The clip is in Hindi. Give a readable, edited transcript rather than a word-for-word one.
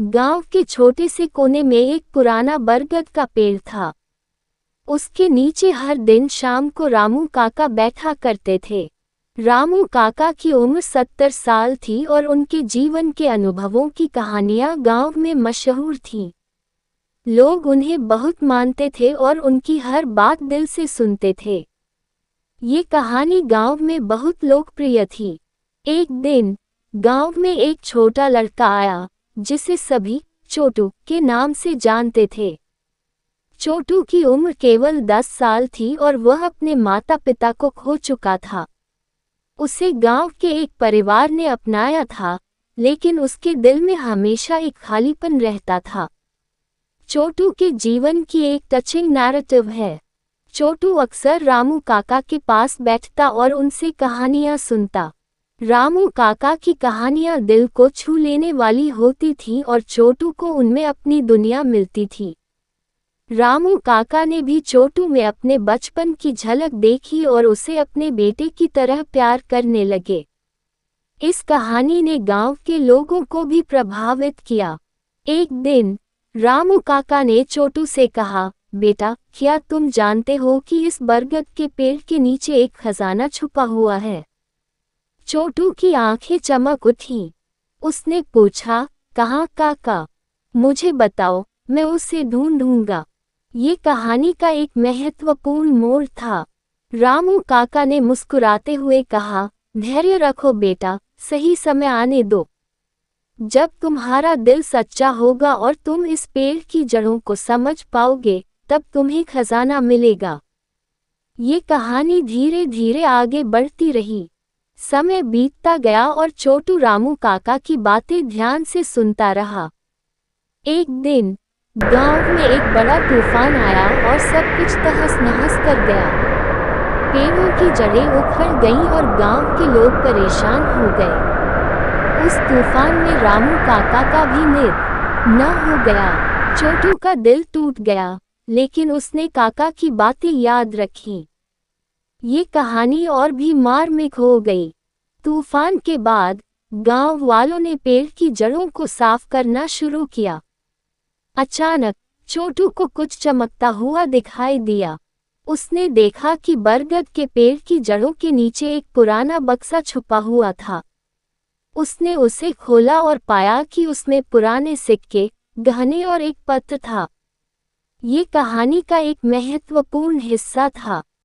गांव के छोटे से कोने में एक पुराना बरगद का पेड़ था। उसके नीचे हर दिन शाम को रामू काका बैठा करते थे। रामू काका की उम्र 70 साल थी और उनके जीवन के अनुभवों की कहानियां गांव में मशहूर थीं। लोग उन्हें बहुत मानते थे और उनकी हर बात दिल से सुनते थे। ये कहानी गांव में बहुत लोकप्रिय थी। एक दिन गांव में एक छोटा लड़का आया जिसे सभी छोटू के नाम से जानते थे। छोटू की उम्र केवल 10 साल थी और वह अपने माता पिता को खो चुका था। उसे गांव के एक परिवार ने अपनाया था, लेकिन उसके दिल में हमेशा एक खालीपन रहता था। छोटू के जीवन की एक टचिंग नैरेटिव है। छोटू अक्सर रामू काका के पास बैठता और उनसे कहानियां सुनता। रामू काका की कहानियां दिल को छू लेने वाली होती थीं और छोटू को उनमें अपनी दुनिया मिलती थी। रामू काका ने भी छोटू में अपने बचपन की झलक देखी और उसे अपने बेटे की तरह प्यार करने लगे। इस कहानी ने गांव के लोगों को भी प्रभावित किया। एक दिन रामू काका ने छोटू से कहा, बेटा, क्या तुम जानते हो कि इस बरगद के पेड़ के नीचे एक खजाना छुपा हुआ है? छोटू की आंखें चमक उठीं। उसने पूछा, कहाँ काका? मुझे बताओ, मैं उसे ढूंढूंगा। ये कहानी का एक महत्वपूर्ण मोड़ था। रामू काका ने मुस्कुराते हुए कहा, धैर्य रखो बेटा, सही समय आने दो। जब तुम्हारा दिल सच्चा होगा और तुम इस पेड़ की जड़ों को समझ पाओगे, तब तुम्हें खजाना मिलेगा। ये कहानी धीरे धीरे आगे बढ़ती रही। समय बीतता गया और छोटू रामू काका की बातें ध्यान से सुनता रहा। एक दिन गांव में एक बड़ा तूफान आया और सब कुछ तहस नहस कर गया। पेड़ों की जड़ें उखड़ गईं और गांव के लोग परेशान हो गए। उस तूफान में रामू काका का भी निधन न हो गया। छोटू का दिल टूट गया, लेकिन उसने काका की बातें याद रखीं। ये कहानी और भी मार्मिक हो गई। तूफान के बाद गांव वालों ने पेड़ की जड़ों को साफ करना शुरू किया। अचानक छोटू को कुछ चमकता हुआ दिखाई दिया। उसने देखा कि बरगद के पेड़ की जड़ों के नीचे एक पुराना बक्सा छुपा हुआ था। उसने उसे खोला और पाया कि उसमें पुराने सिक्के, गहने और एक पत्र था। ये कहानी का एक महत्वपूर्ण हिस्सा था।